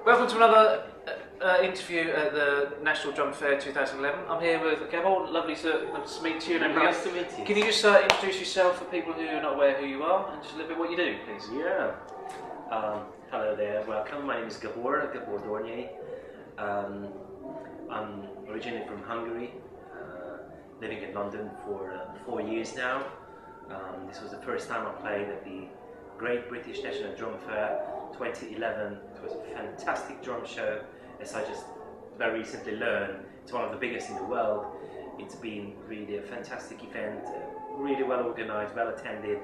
Welcome to another interview at the National Drum Fair 2011. I'm here with Gabor. Lovely to meet you and everything else. Nice to meet you. Can you just introduce yourself for people who are not aware who you are and just a little bit what you do, please? Yeah. Hello there. Welcome. My name is Gabor Dornyei. I'm originally from Hungary, living in London for 4 years now. This was the first time I played at the Great British National Drum Fair 2011. It was a fantastic drum show, as I just very recently learned. It's one of the biggest in the world. It's been really a fantastic event, really well organized, well attended,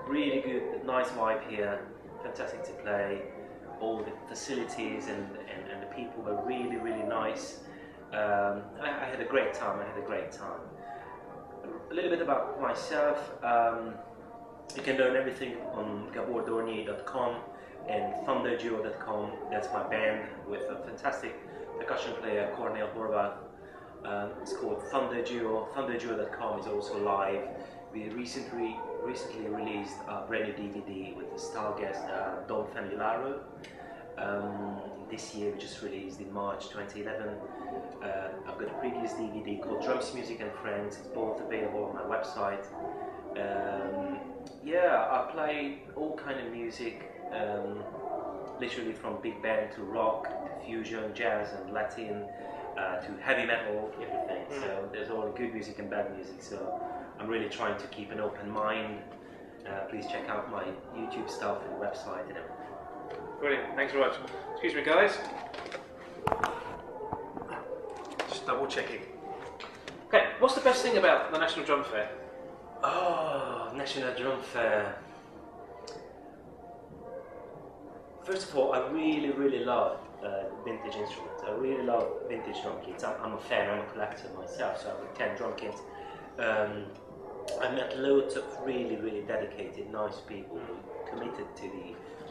really good, nice vibe here, fantastic to play. All the facilities and the people were really, really nice. I had a great time. A little bit about myself. You can learn everything on gabordornyei.com and thunderduo.com. That's my band with a fantastic percussion player, Cornel Horvath. It's called Thunder Duo. Thunderduo.com is also live. We recently released a brand new DVD with the star guest Don Familaro. This year we just released in March 2011. I've got a previous DVD called Drums, Music and Friends. It's both available on my website. Yeah, I play all kind of music, literally from big band to rock, to fusion, jazz and Latin, to heavy metal, everything. So there's all good music and bad music. So I'm really trying to keep an open mind. Please check out my YouTube stuff and website and everything. Brilliant, thanks very much. Excuse me, guys. Just double checking. Okay, what's the best thing about the National Drum Fair? Oh, National Drum Fair. First of all, I really love vintage instruments. I really love vintage drum kits. I'm a fan, I'm a collector myself, so I've got 10 drum kits. I met loads of really dedicated, nice people committed to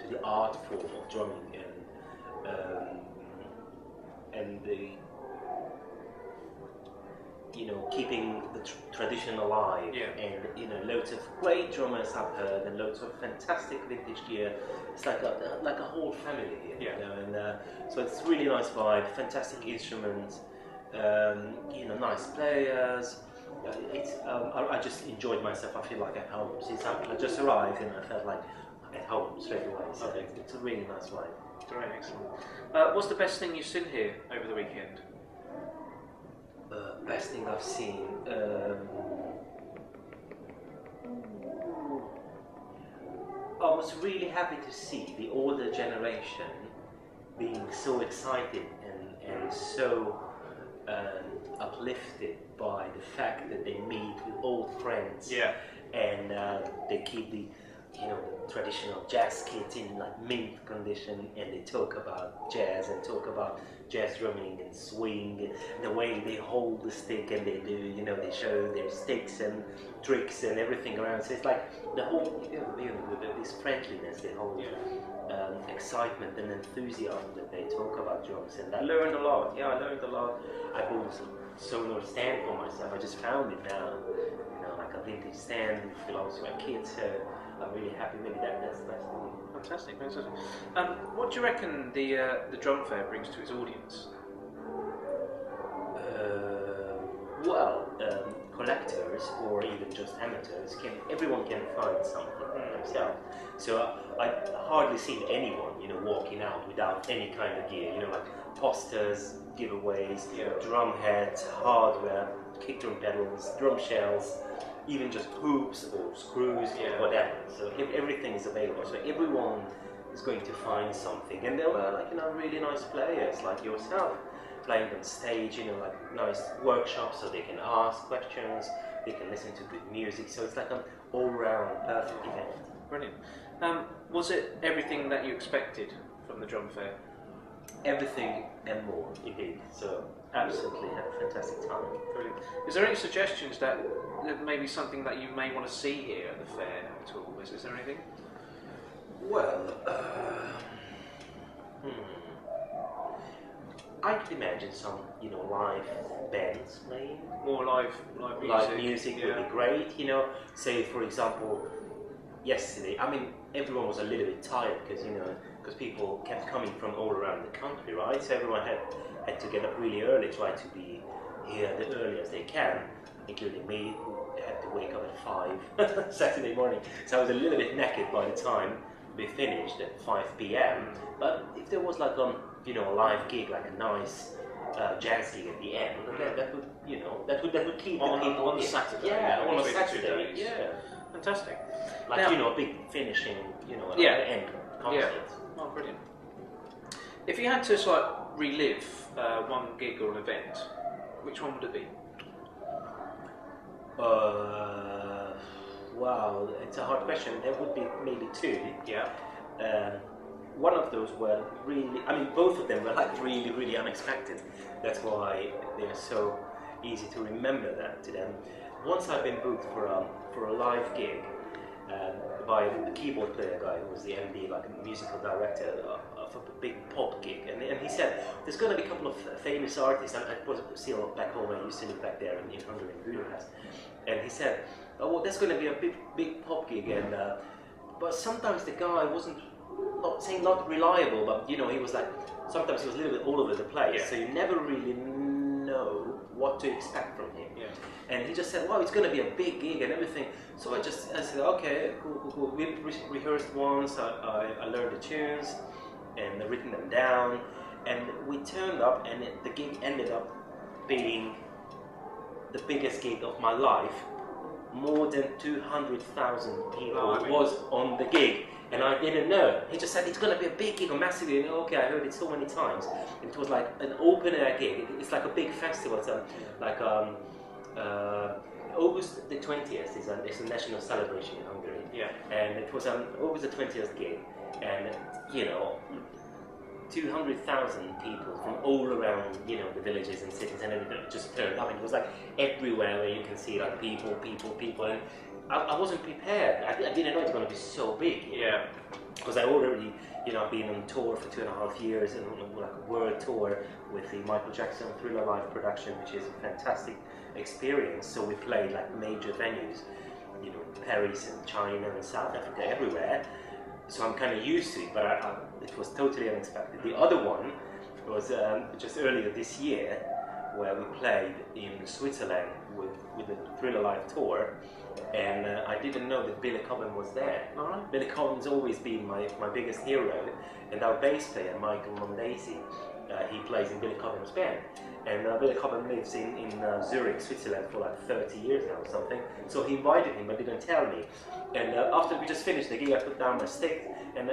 the art form of drumming and the keeping the tradition alive. Yeah. And loads of great drummers I've heard and loads of fantastic vintage gear. It's like a whole family here. Yeah. And so it's really nice vibe, fantastic instruments, nice players. I just enjoyed myself. I feel like at home since I just arrived, and I felt like at home straight away. So Okay. it's a really nice vibe. Great, excellent. What's the best thing you've seen here over the weekend? Best thing I've seen. I was really happy to see the older generation being so excited and so uplifted by the fact that they meet with old friends. Yeah. And they keep the traditional jazz kits in like mint condition, and they talk about jazz and talk about jazz drumming and swing and the way they hold the stick, and they do, they show their sticks and tricks and everything around. So it's like the whole, this friendliness, the whole excitement and enthusiasm that they talk about drums. And I learned a lot. Yeah, I learned a lot. I bought a sonar stand for myself. I just found it now. Like a vintage stand which belongs to my kids. So I'm really happy with that. That's the best thing. Fantastic. What do you reckon the drum fair brings to its audience? Collectors or even just amateurs, everyone can find something themselves. So I hardly seen anyone, walking out without any kind of gear, like posters, giveaways, drum heads, hardware, kick drum pedals, drum shells, even just hoops or screws or whatever. So everything is available. So everyone is going to find something. And there were really nice players like yourself playing on stage, like nice workshops, so they can ask questions, they can listen to good music. So it's like an all-round perfect event. Brilliant. Was it everything that you expected from the drum fair? Everything and more, indeed. So absolutely had a fantastic time. Brilliant. Is there any suggestions that maybe something that you may want to see here at the fair at all? Is there anything? Well, I can imagine some, live bands playing. More live music. Live music would be great, Say, for example, yesterday, everyone was a little bit tired because people kept coming from all around the country, right? So everyone had to get up really early, try to be here the earliest they can, including me, who had to wake up at 5 Saturday morning. So I was a little bit knackered by the time we finished at 5 p.m. But if there was like a live gig, like a nice jazz gig at the end, that would keep the people on Saturday. Yeah, on a Between the 2 Saturday. days. Yeah, Fantastic. like Now, a big finishing, at Yeah. the end concert. Oh, brilliant. If you had to relive one gig or an event, which one would it be? Wow, it's a hard question. There would be maybe two. Yeah. One of those were really, both of them were like really, really unexpected. That's why they're so easy to remember that to them. Once I've been booked for a live gig by the keyboard player guy who was the MD, like a musical director of a big pop gig, and he said there's going to be a couple of famous artists. And I was still back home. I used to live back there in Hungary, in Budapest, and he said, "Oh, well, there's going to be a big pop gig, and but sometimes the guy wasn't not reliable, but he was like sometimes he was a little bit all over the place, Yeah. so you never really know what to expect from him." Yeah. And he just said, "Wow, it's going to be a big gig and everything." So I said, "Okay, cool. We rehearsed once. I learned the tunes and written them down, and we turned up, and the gig ended up being the biggest gig of my life. More than 200,000 people was on the gig, and I didn't know. He just said it's going to be a big gig, a massive gig. Okay, I heard it so many times. It was like an open air gig. It's like a big festival. It's August the 20th is a national celebration in Hungary. Yeah. And it was August the 20th gig, and 200,000 people from all around, the villages and cities and everything just turned up, and it was like everywhere where you can see like people, and I wasn't prepared. I didn't know it was going to be so big. Yeah. Because I already, been on tour for 2.5 years, and on like a world tour with the Michael Jackson Thriller Live production, which is a fantastic experience. So we played like major venues, Paris and China and South Africa, everywhere. So I'm kind of used to it, but it was totally unexpected. The other one was just earlier this year, where we played in Switzerland with the Thriller Live tour, and I didn't know that Billy Cobham was there. Alright. Billy Cobham's always been my biggest hero, and our bass player, Michael Mondesi, he plays in Billy Cobham's band. And Billy Cobham lives in Zurich, Switzerland for like 30 years now or something. So he invited him, but didn't tell me. And after we just finished the gig, I put down my stick, and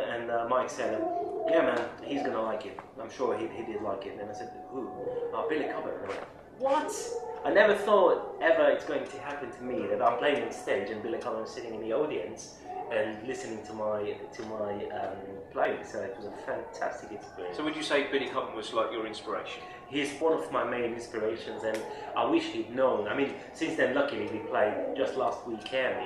Mike said, "Yeah, man, he's gonna like it. I'm sure he did like it." And I said, "Who?" "Oh, Billy Cobham." And I'm like, "What?" I never thought ever it's going to happen to me that I'm playing on stage and Billy Cobham is sitting in the audience and listening to my playing. So it was a fantastic experience. So would you say Billy Cobham was like your inspiration? He's one of my main inspirations, and I wish he'd known. Since then, luckily, we played just last weekend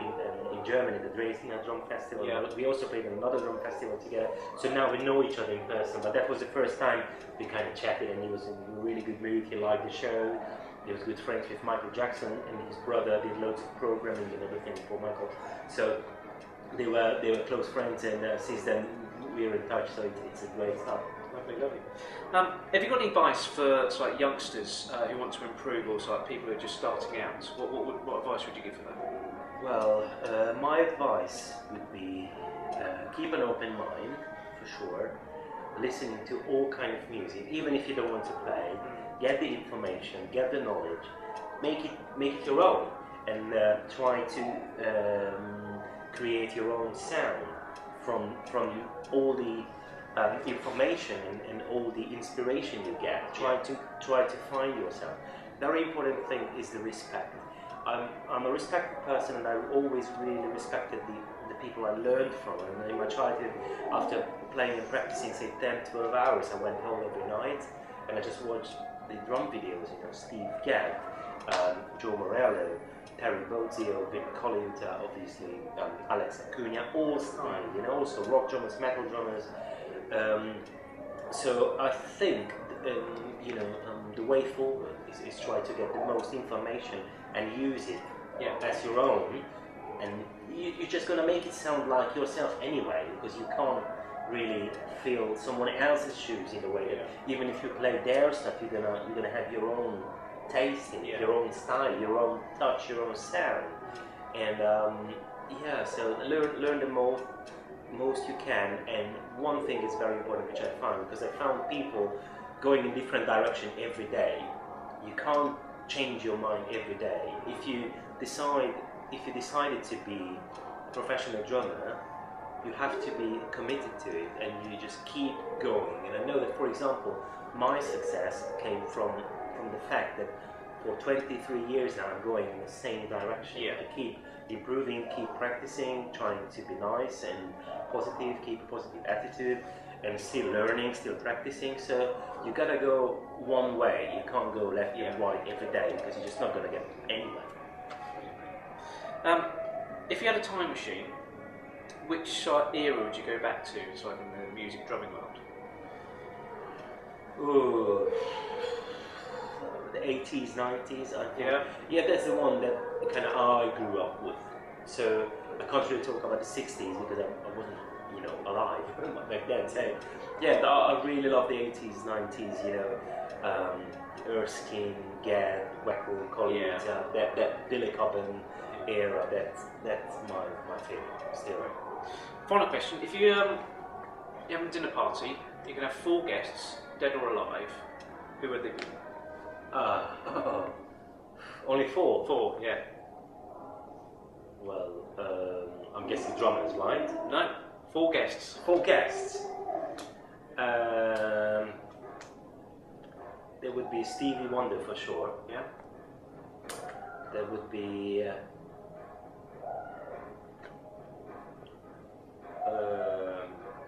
in Germany, the Dresden Drum Festival. Yeah. We also played in another drum festival together, so now we know each other in person. But that was the first time we kind of chatted, and he was in a really good mood. He liked the show. He was good friends with Michael Jackson, and his brother did loads of programming and everything for Michael. So they were close friends, and since then we're in touch. So it's a great stuff. Lovely. Have you got any advice for youngsters who want to improve, or people who are just starting out? What advice would you give for them? Well, my advice would be keep an open mind, for sure. Listening to all kind of music, even if you don't want to play. Get the information, get the knowledge, make it your own, and try to create your own sound from all the information and all the inspiration you get. Try to find yourself. Very important thing is the respect. I'm a respectful person, and I always really respected the people I learned from. And in my childhood, after playing and practicing, say 10-12 hours, I went home every night and I just watched the drum videos. Steve Gadd, Joe Morello, Terry Bozzio, Vin Collier, obviously Alex Acuna, all style, also rock drummers, metal drummers. So I think the way forward is try to get the most information and use it as your own, and you're just going to make it sound like yourself anyway. because you can't really feel someone else's shoes in a way that even if you play their stuff, you're gonna have your own taste in it, your own style, your own touch, your own sound, and so learn the most you can. And one thing is very important, which I found, because I found people going in different direction every day. You can't change your mind every day. If you decided to be a professional drummer, you have to be committed to it, and you just keep going. And I know that, for example, my success came from the fact that for 23 years now I'm going in the same direction. I keep improving, keep practicing, trying to be nice and positive, keep a positive attitude, and still learning, still practicing. So you gotta go one way. You can't go left and right every day, because you're just not gonna get anywhere. If you had a time machine, which era would you go back to, in the music drumming world? Ooh, the 80s, 90s, I think. Yeah, that's the one that kind of I grew up with. So I can't really talk about the 60s because I wasn't, alive back then. So yeah, I really love the 80s, 90s. Erskine, Gad, Weckl, Collins, that Billy Cobham era. That's my favorite still. Final question: if you have a dinner party, you can have 4 guests, dead or alive. Who would they be? Only 4? 4, yeah. Well, I'm guessing drummers, right? No, 4 guests. 4 guests. There would be Stevie Wonder for sure. Yeah. There would be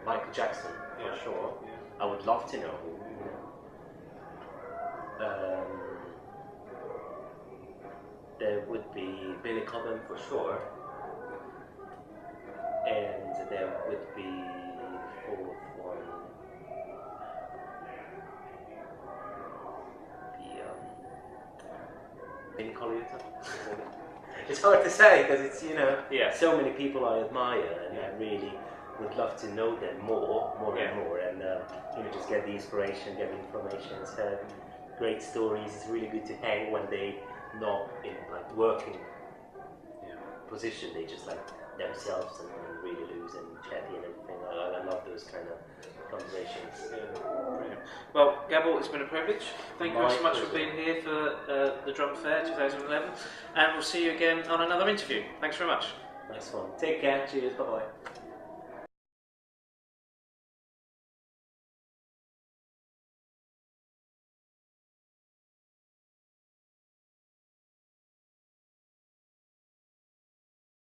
Michael Jackson for sure. Yeah. I would love to know who. There would be Billy Cobham for sure, and there would be the 4th one. Vinnie Colaiuta. It's hard to say because it's so many people I admire, and I really would love to know them more and more, and just get the inspiration, get the information. So great stories. It's really good to hang when they not in working position. They just themselves and really loose and chatty and everything. I love those kind of conversations. Brilliant. Well, Gabor, it's been a privilege. Thank you so much for being here for the Drum Fair 2011, and we'll see you again on another interview. Thanks very much. Nice one. Take care. Cheers. Bye bye.